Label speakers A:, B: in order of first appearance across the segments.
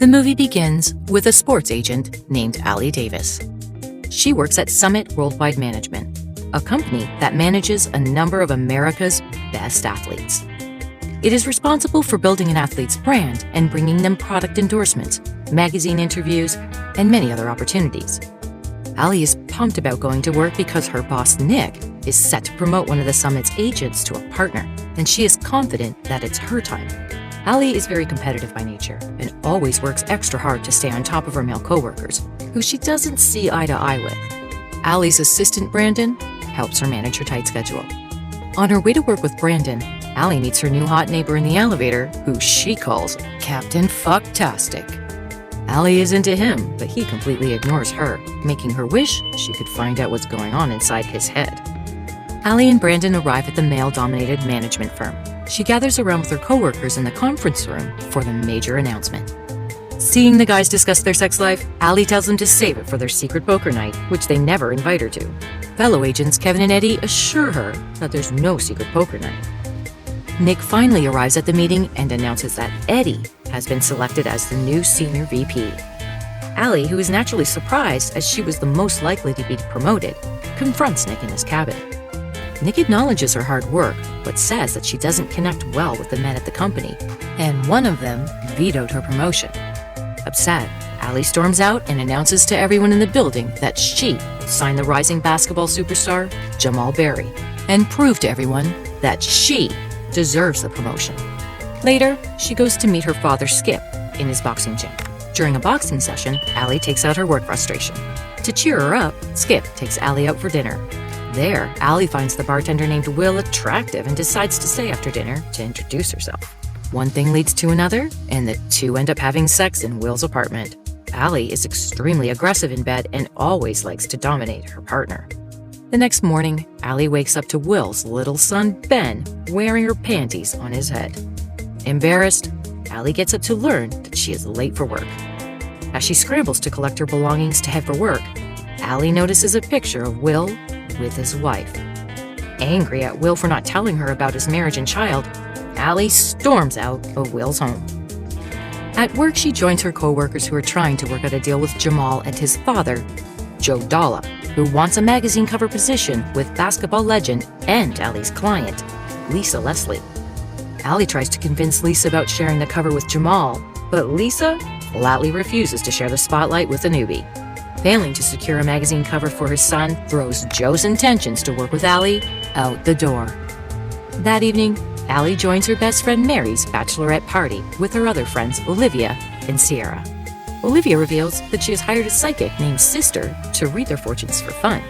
A: The movie begins with a sports agent named Allie Davis. She works at Summit Worldwide Management, a company that manages a number of America's best athletes. It is responsible for building an athlete's brand and bringing them product endorsements, magazine interviews, and many other opportunities. Allie is pumped about going to work because her boss, Nick, is set to promote one of the Summit's agents to a partner, and she is confident that it's her time. Allie is very competitive by nature and always works extra hard to stay on top of her male coworkers, who she doesn't see eye to eye with. Allie's assistant, Brandon, helps her manage her tight schedule. On her way to work with Brandon, Allie meets her new hot neighbor in the elevator, who she calls Captain Fucktastic. Allie is into him, but he completely ignores her, making her wish she could find out what's going on inside his head. Allie and Brandon arrive at the male-dominated management firm. She gathers around with her coworkers in the conference room for the major announcement. Seeing the guys discuss their sex life, Allie tells them to save it for their secret poker night, which they never invite her to. Fellow agents Kevin and Eddie assure her that there's no secret poker night. Nick finally arrives at the meeting and announces that Eddie has been selected as the new senior VP. Allie, who is naturally surprised as she was the most likely to be promoted, confronts Nick in his cabin. Nick acknowledges her hard work, but says that she doesn't connect well with the men at the company, and one of them vetoed her promotion. Upset, Allie storms out and announces to everyone in the building that she will sign the rising basketball superstar, Jamal Berry, and prove to everyone that she deserves the promotion. Later, she goes to meet her father, Skip, in his boxing gym. During a boxing session, Allie takes out her work frustration. To cheer her up, Skip takes Allie out for dinner. There, Allie finds the bartender named Will attractive and decides to stay after dinner to introduce herself. One thing leads to another, and the two end up having sex in Will's apartment. Allie is extremely aggressive in bed and always likes to dominate her partner. The next morning, Allie wakes up to Will's little son, Ben, wearing her panties on his head. Embarrassed, Allie gets up to learn that she is late for work. As she scrambles to collect her belongings to head for work, Allie notices a picture of Will with his wife. Angry at Will for not telling her about his marriage and child, Allie storms out of Will's home. At work, she joins her co-workers who are trying to work out a deal with Jamal and his father, Joe Dalla, who wants a magazine cover position with basketball legend and Allie's client, Lisa Leslie. Allie tries to convince Lisa about sharing the cover with Jamal, but Lisa flatly refuses to share the spotlight with a newbie. Failing to secure a magazine cover for his son throws Joe's intentions to work with Allie out the door. That evening, Allie joins her best friend Mary's bachelorette party with her other friends Olivia and Sierra. Olivia reveals that she has hired a psychic named Sister to read their fortunes for fun.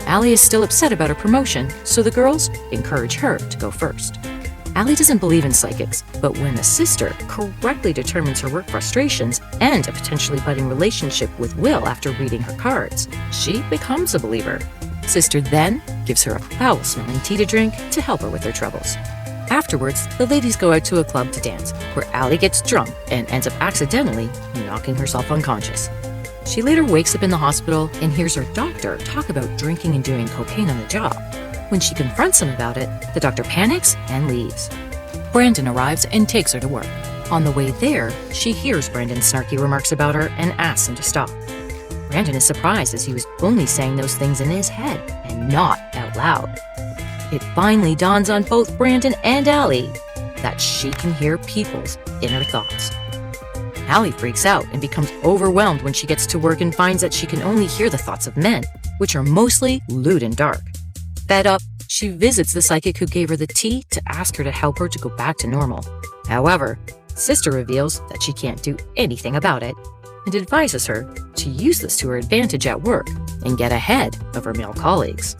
A: Allie is still upset about her promotion, so the girls encourage her to go first. Allie doesn't believe in psychics, but when the sister correctly determines her work frustrations and a potentially budding relationship with Will after reading her cards, she becomes a believer. Sister then gives her a foul-smelling tea to drink to help her with her troubles. Afterwards, the ladies go out to a club to dance, where Allie gets drunk and ends up accidentally knocking herself unconscious. She later wakes up in the hospital and hears her doctor talk about drinking and doing cocaine on the job. When she confronts him about it, the doctor panics and leaves. Brandon arrives and takes her to work. On the way there, she hears Brandon's snarky remarks about her and asks him to stop. Brandon is surprised as he was only saying those things in his head and not out loud. It finally dawns on both Brandon and Allie that she can hear people's inner thoughts. Allie freaks out and becomes overwhelmed when she gets to work and finds that she can only hear the thoughts of men, which are mostly lewd and dark. Fed up, she visits the psychic who gave her the tea to ask her to help her to go back to normal. However, Sister reveals that she can't do anything about it and advises her to use this to her advantage at work and get ahead of her male colleagues.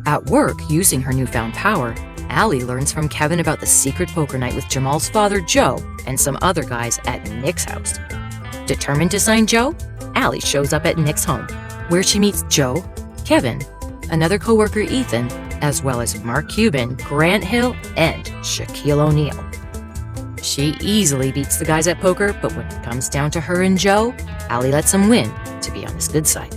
A: At work, using her newfound power, Allie learns from Kevin about the secret poker night with Jamal's father, Joe, and some other guys at Nick's house. Determined to sign Joe, Allie shows up at Nick's home, where she meets Joe, Kevin, another coworker, Ethan, as well as Mark Cuban, Grant Hill, and Shaquille O'Neal. She easily beats the guys at poker, but when it comes down to her and Joe, Allie lets him win to be on his good side.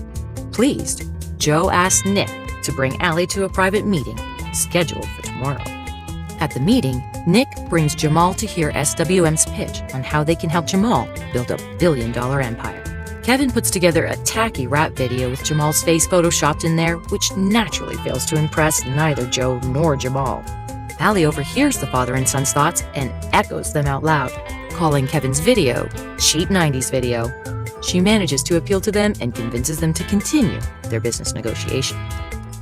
A: Pleased, Joe asks Nick to bring Allie to a private meeting scheduled for tomorrow. At the meeting, Nick brings Jamal to hear SWM's pitch on how they can help Jamal build a billion-dollar empire. Kevin puts together a tacky rap video with Jamal's face photoshopped in there, which naturally fails to impress neither Joe nor Jamal. Allie overhears the father and son's thoughts and echoes them out loud, calling Kevin's video cheap 90s video. She manages to appeal to them and convinces them to continue their business negotiation.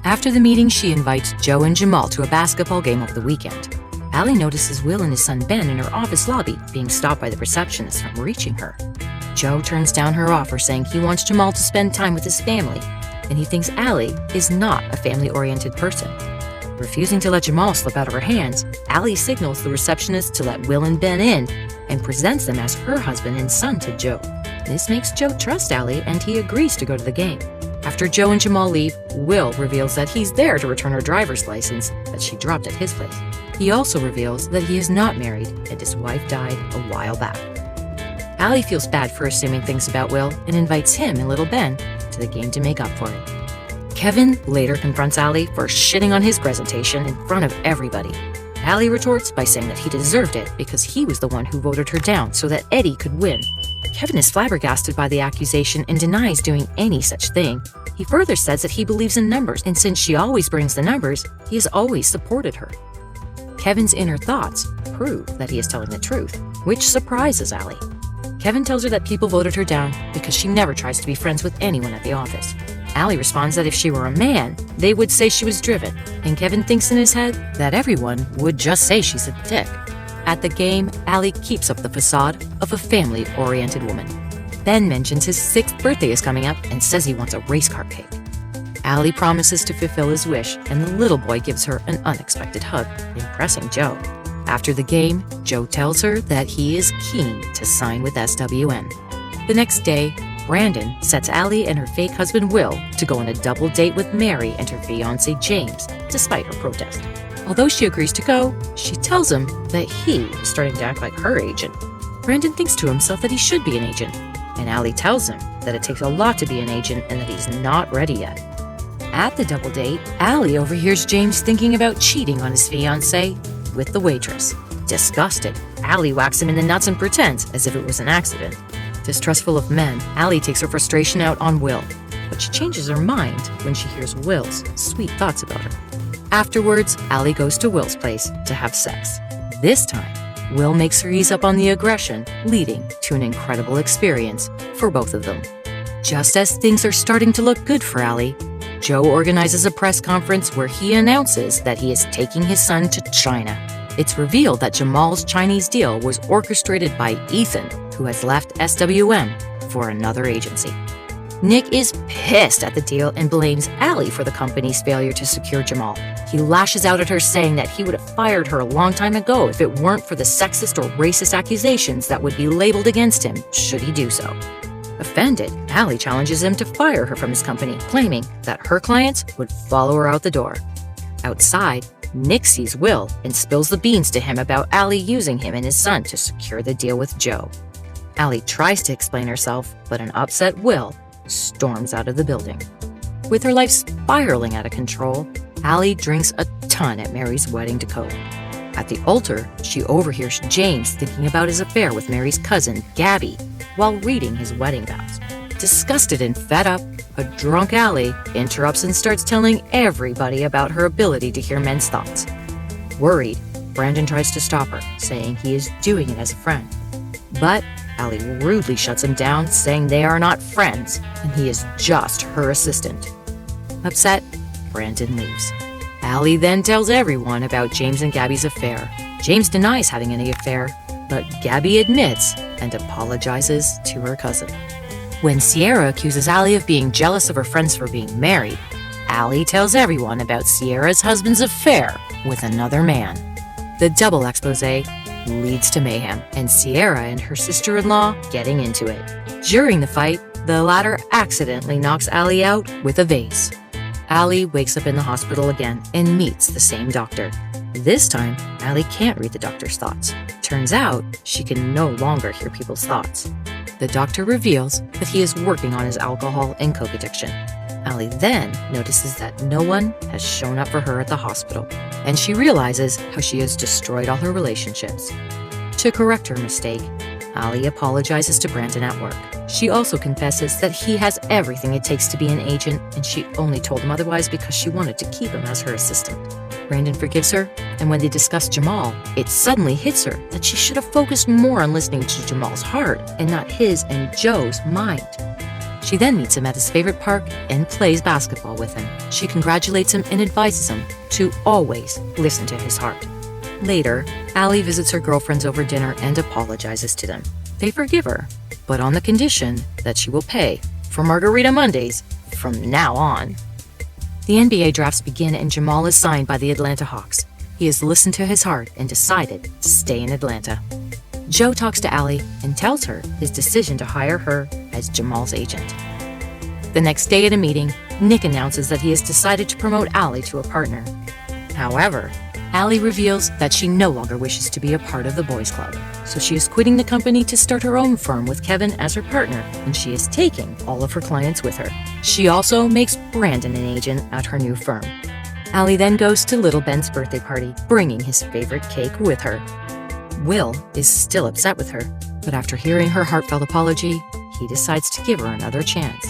A: After the meeting, she invites Joe and Jamal to a basketball game over the weekend. Allie notices Will and his son Ben in her office lobby being stopped by the receptionist from reaching her. Joe turns down her offer, saying he wants Jamal to spend time with his family, and he thinks Allie is not a family-oriented person. Refusing to let Jamal slip out of her hands, Allie signals the receptionist to let Will and Ben in and presents them as her husband and son to Joe. This makes Joe trust Allie, and he agrees to go to the game. After Joe and Jamal leave, Will reveals that he's there to return her driver's license that she dropped at his place. He also reveals that he is not married and his wife died a while back. Allie feels bad for assuming things about Will and invites him and little Ben to the game to make up for it. Kevin later confronts Allie for shitting on his presentation in front of everybody. Allie retorts by saying that he deserved it because he was the one who voted her down so that Eddie could win. Kevin is flabbergasted by the accusation and denies doing any such thing. He further says that he believes in numbers, and since she always brings the numbers, he has always supported her. Kevin's inner thoughts prove that he is telling the truth, which surprises Allie. Kevin tells her that people voted her down because she never tries to be friends with anyone at the office. Allie responds that if she were a man, they would say she was driven, and Kevin thinks in his head that everyone would just say she's a dick. At the game, Allie keeps up the facade of a family-oriented woman. Ben mentions his 6th birthday is coming up and says he wants a race car cake. Allie promises to fulfill his wish, and the little boy gives her an unexpected hug, impressing Joe. After the game, Joe tells her that he is keen to sign with SWM. The next day, Brandon sets Allie and her fake husband Will to go on a double date with Mary and her fiancé James, despite her protest. Although she agrees to go, she tells him that he is starting to act like her agent. Brandon thinks to himself that he should be an agent, and Allie tells him that it takes a lot to be an agent and that he's not ready yet. At the double date, Allie overhears James thinking about cheating on his fiancée with the waitress. Disgusted, Allie whacks him in the nuts and pretends as if it was an accident. Distrustful of men, Allie takes her frustration out on Will, but she changes her mind when she hears Will's sweet thoughts about her. Afterwards, Allie goes to Will's place to have sex. This time, Will makes her ease up on the aggression, leading to an incredible experience for both of them. Just as things are starting to look good for Allie, Joe organizes a press conference where he announces that he is taking his son to China. It's revealed that Jamal's Chinese deal was orchestrated by Ethan, who has left SWM for another agency. Nick is pissed at the deal and blames Allie for the company's failure to secure Jamal. He lashes out at her, saying that he would have fired her a long time ago if it weren't for the sexist or racist accusations that would be labeled against him should he do so. Offended, Allie challenges him to fire her from his company, claiming that her clients would follow her out the door. Outside, Nick sees Will and spills the beans to him about Allie using him and his son to secure the deal with Joe. Allie tries to explain herself, but an upset Will storms out of the building. With her life spiraling out of control, Allie drinks a ton at Mary's wedding to Code. At the altar, she overhears James thinking about his affair with Mary's cousin, Gabby, while reading his wedding vows. Disgusted and fed up, a drunk Allie interrupts and starts telling everybody about her ability to hear men's thoughts. Worried, Brandon tries to stop her, saying he is doing it as a friend. But Allie rudely shuts him down, saying they are not friends, and he is just her assistant. Upset, Brandon leaves. Allie then tells everyone about James and Gabby's affair. James denies having any affair, but Gabby admits and apologizes to her cousin. When Sierra accuses Allie of being jealous of her friends for being married, Allie tells everyone about Sierra's husband's affair with another man. The double expose leads to mayhem, and Sierra and her sister-in-law getting into it. During the fight, the latter accidentally knocks Allie out with a vase. Allie wakes up in the hospital again and meets the same doctor. This time, Allie can't read the doctor's thoughts. Turns out, she can no longer hear people's thoughts. The doctor reveals that he is working on his alcohol and coke addiction. Allie then notices that no one has shown up for her at the hospital, and she realizes how she has destroyed all her relationships. To correct her mistake, Allie apologizes to Brandon at work. She also confesses that he has everything it takes to be an agent, and she only told him otherwise because she wanted to keep him as her assistant. Brandon forgives her, and when they discuss Jamal, it suddenly hits her that she should have focused more on listening to Jamal's heart and not his and Joe's mind. She then meets him at his favorite park and plays basketball with him. She congratulates him and advises him to always listen to his heart. Later, Allie visits her girlfriends over dinner and apologizes to them. They forgive her, but on the condition that she will pay for Margarita Mondays from now on. The NBA drafts begin and Jamal is signed by the Atlanta Hawks. He has listened to his heart and decided to stay in Atlanta. Joe talks to Allie and tells her his decision to hire her as Jamal's agent. The next day at a meeting, Nick announces that he has decided to promote Allie to a partner. However, Allie reveals that she no longer wishes to be a part of the boys' club, so she is quitting the company to start her own firm with Kevin as her partner, and she is taking all of her clients with her. She also makes Brandon an agent at her new firm. Allie then goes to Little Ben's birthday party, bringing his favorite cake with her. Will is still upset with her, but after hearing her heartfelt apology, he decides to give her another chance.